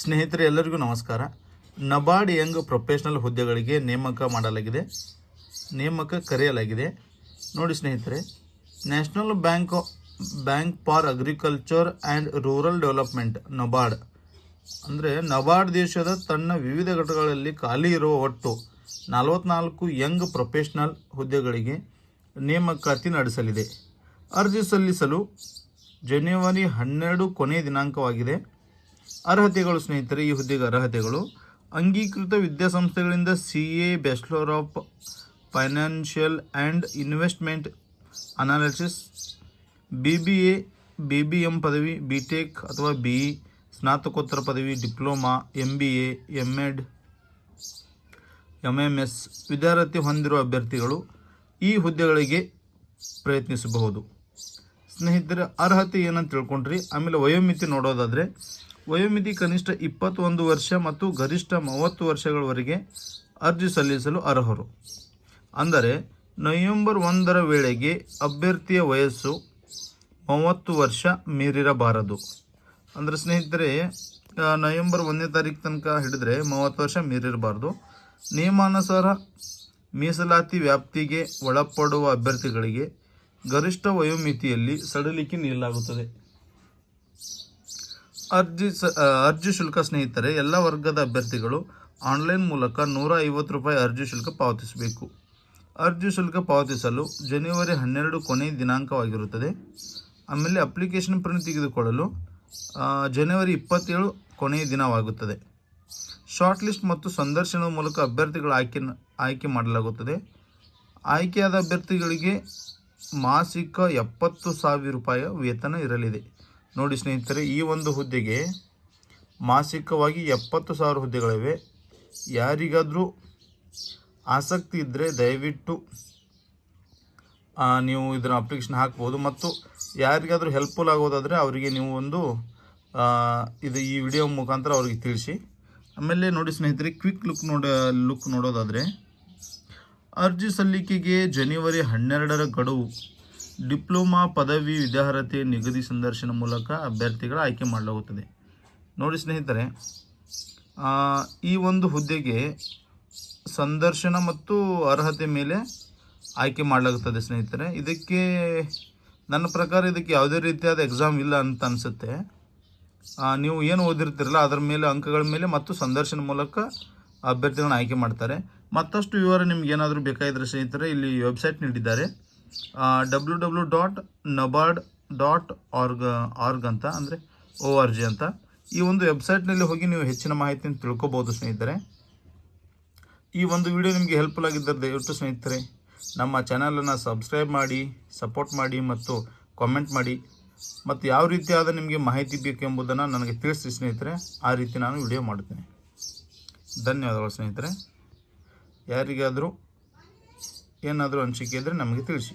ಸ್ನೇಹಿತರೆ ಎಲ್ಲರಿಗೂ ನಮಸ್ಕಾರ. ನಬಾರ್ಡ್ ಯಂಗ್ ಪ್ರೊಫೆಷನಲ್ ಹುದ್ದೆಗಳಿಗೆ ನೇಮಕ ಕರೆಯಲಾಗಿದೆ. ನೋಡಿ ಸ್ನೇಹಿತರೆ, national bank for agriculture and rural development NABARD ಅಂದರೆ ನಬಾರ್ಡ್ ದೇಶದ ತನ್ನ ವಿವಿಧ ಘಟಕಗಳಲ್ಲಿ ಖಾಲಿ ಇರುವ ಒಟ್ಟು 44 ಯಂಗ್ ಪ್ರೊಫೆಷನಲ್ ಹುದ್ದೆಗಳಿಗೆ ನೇಮಕಾತಿ ನಡೆಸಲಿದೆ. ಅರ್ಜಿ ಸಲ್ಲಿಸಲು ಜನವರಿ 12 ಕೊನೆಯ ದಿನಾಂಕವಾಗಿದೆ. ಅರ್ಹತೆಗಳು ಸ್ನೇಹಿತರೆ, ಈ ಹುದ್ದೆಗೆ ಅರ್ಹತೆಗಳು: ಅಂಗೀಕೃತ ವಿದ್ಯಾಸಂಸ್ಥೆಗಳಿಂದ CA bachelor of financial and investment analysis, BBA, BBM ಪದವಿ, BTech ಅಥವಾ BE, ಸ್ನಾತಕೋತ್ತರ ಪದವಿ, ಡಿಪ್ಲೊಮಾ, MBA, MEd, MMS ವಿದ್ಯಾರ್ಥಿ ಹೊಂದಿರುವ ಅಭ್ಯರ್ಥಿಗಳು ಈ ಹುದ್ದೆಗಳಿಗೆ ಪ್ರಯತ್ನಿಸಬಹುದು. ಸ್ನೇಹಿತರೆ, ಅರ್ಹತೆ ಏನಂತ ತಿಳ್ಕೊಂಡ್ರಿ. ಆಮೇಲೆ ವಯೋಮಿತಿ ನೋಡೋದಾದರೆ, ವಯೋಮಿತಿ ಕನಿಷ್ಠ 21 ವರ್ಷ ಮತ್ತು ಗರಿಷ್ಠ 30 ವರ್ಷಗಳವರೆಗೆ ಅರ್ಜಿ ಸಲ್ಲಿಸಲು ಅರ್ಹರು. ಅಂದರೆ ನವೆಂಬರ್ 1ರ ವೇಳೆಗೆ ಅಭ್ಯರ್ಥಿಯ ವಯಸ್ಸು 30 ವರ್ಷ ಮೀರಿರಬಾರದು. ಅಂದರೆ ಸ್ನೇಹಿತರೆ, ನವೆಂಬರ್ 1ನೇ ತಾರೀಕು ತನಕ ಹಿಡಿದ್ರೆ 30 ವರ್ಷ ಮೀರಿರಬಾರ್ದು. ನಿಯಮಾನುಸಾರ ಮೀಸಲಾತಿ ವ್ಯಾಪ್ತಿಗೆ ಒಳಪಡುವ ಅಭ್ಯರ್ಥಿಗಳಿಗೆ ಗರಿಷ್ಠ ವಯೋಮಿತಿಯಲ್ಲಿ ಸಡಿಲಿಕೆ ನೀಡಲಾಗುತ್ತದೆ. ಅರ್ಜಿ ಶುಲ್ಕ ಸ್ನೇಹಿತರೆ, ಎಲ್ಲ ವರ್ಗದ ಅಭ್ಯರ್ಥಿಗಳು ಆನ್ಲೈನ್ ಮೂಲಕ 150 ರೂಪಾಯಿ ಅರ್ಜಿ ಶುಲ್ಕ ಪಾವತಿಸಬೇಕು. ಅರ್ಜಿ ಶುಲ್ಕ ಪಾವತಿಸಲು ಜನವರಿ 12 ಕೊನೆಯ ದಿನಾಂಕವಾಗಿರುತ್ತದೆ. ಆಮೇಲೆ ಅಪ್ಲಿಕೇಶನ್ ಪ್ರಿಂಟ್ ತೆಗೆದುಕೊಳ್ಳಲು ಜನವರಿ 27 ಕೊನೆಯ ದಿನವಾಗುತ್ತದೆ. ಶಾರ್ಟ್ ಲಿಸ್ಟ್ ಮತ್ತು ಸಂದರ್ಶನದ ಮೂಲಕ ಅಭ್ಯರ್ಥಿಗಳ ಆಯ್ಕೆ ಮಾಡಲಾಗುತ್ತದೆ. ಆಯ್ಕೆಯಾದ ಅಭ್ಯರ್ಥಿಗಳಿಗೆ ಮಾಸಿಕ 70,000 ರೂಪಾಯಿ ವೇತನ ಇರಲಿದೆ. ನೋಡಿ ಸ್ನೇಹಿತರೆ, ಈ ಒಂದು ಹುದ್ದೆಗೆ ಮಾಸಿಕವಾಗಿ 70,000 ಹುದ್ದೆಗಳಿವೆ. ಯಾರಿಗಾದರೂ ಆಸಕ್ತಿ ಇದ್ದರೆ ದಯವಿಟ್ಟು ನೀವು ಇದರ ಅಪ್ಲಿಕೇಶನ್ ಹಾಕ್ಬೋದು. ಮತ್ತು ಯಾರಿಗಾದರೂ ಹೆಲ್ಪ್ಫುಲ್ ಆಗೋದಾದರೆ ಅವರಿಗೆ ನೀವು ಈ ವಿಡಿಯೋ ಮುಖಾಂತರ ಅವ್ರಿಗೆ ತಿಳಿಸಿ. ಆಮೇಲೆ ನೋಡಿ ಸ್ನೇಹಿತರೆ, ಕ್ವಿಕ್ ಲುಕ್ ನೋಡೋದಾದರೆ, ಅರ್ಜಿ ಸಲ್ಲಿಕೆಗೆ ಜನವರಿ 12ರ ಗಡುವು. ಡಿಪ್ಲೊಮಾ ಪದವಿ ವಿದ್ಯಾರ್ಹತೆ ನಿಗದಿ ಸಂದರ್ಶನ ಮೂಲಕ ಅಭ್ಯರ್ಥಿಗಳ ಆಯ್ಕೆ ಮಾಡಲಾಗುತ್ತದೆ. ನೋಡಿ ಸ್ನೇಹಿತರೆ, ಈ ಒಂದು ಹುದ್ದೆಗೆ ಸಂದರ್ಶನ ಮತ್ತು ಅರ್ಹತೆ ಮೇಲೆ ಆಯ್ಕೆ ಮಾಡಲಾಗುತ್ತದೆ ಸ್ನೇಹಿತರೆ. ನನ್ನ ಪ್ರಕಾರ ಇದಕ್ಕೆ ಯಾವುದೇ ರೀತಿಯಾದ ಎಕ್ಸಾಮ್ ಇಲ್ಲ ಅಂತ ಅನಿಸುತ್ತೆ. ನೀವು ಏನು ಓದಿರ್ತಿರಲ್ಲ ಅದರ ಮೇಲೆ, ಅಂಕಗಳ ಮೇಲೆ ಮತ್ತು ಸಂದರ್ಶನ ಮೂಲಕ ಅಭ್ಯರ್ಥಿಗಳನ್ನ ಆಯ್ಕೆ ಮಾಡ್ತಾರೆ. ಮತ್ತಷ್ಟು ವಿವರ ನಿಮ್ಗೆ ಏನಾದರೂ ಬೇಕಾಗಿದ್ದರೆ ಸ್ನೇಹಿತರೆ, ಇಲ್ಲಿ ವೆಬ್ಸೈಟ್ ನೀಡಿದ್ದಾರೆ, www.nabard.org ಅಂತ, ಅಂದರೆ ORG ಅಂತ. ಈ ಒಂದು ವೆಬ್ಸೈಟ್ನಲ್ಲಿ ಹೋಗಿ ನೀವು ಹೆಚ್ಚಿನ ಮಾಹಿತಿಯನ್ನು ತಿಳ್ಕೊಬೋದು ಸ್ನೇಹಿತರೆ. ಈ ಒಂದು ವಿಡಿಯೋ ನಿಮಗೆ ಹೆಲ್ಪ್ಫುಲ್ ಆಗಿದ್ದರೆ ದಯವಿಟ್ಟು ಸ್ನೇಹಿತರೆ ನಮ್ಮ ಚಾನಲನ್ನು ಸಬ್ಸ್ಕ್ರೈಬ್ ಮಾಡಿ, ಸಪೋರ್ಟ್ ಮಾಡಿ ಮತ್ತು ಕಾಮೆಂಟ್ ಮಾಡಿ. ಮತ್ತು ಯಾವ ರೀತಿಯಾದ ನಿಮಗೆ ಮಾಹಿತಿ ಬೇಕು ಎಂಬುದನ್ನು ನನಗೆ ತಿಳಿಸಿ ಸ್ನೇಹಿತರೆ. ಆ ರೀತಿ ನಾನು ವಿಡಿಯೋ ಮಾಡುತ್ತೇನೆ. ಧನ್ಯವಾದಗಳು ಸ್ನೇಹಿತರೆ. ಯಾರಿಗಾದರೂ ಏನಾದರೂ ಅನಿಸಿಕೆ ಇದ್ದರೆ ನಮಗೆ ತಿಳಿಸಿ.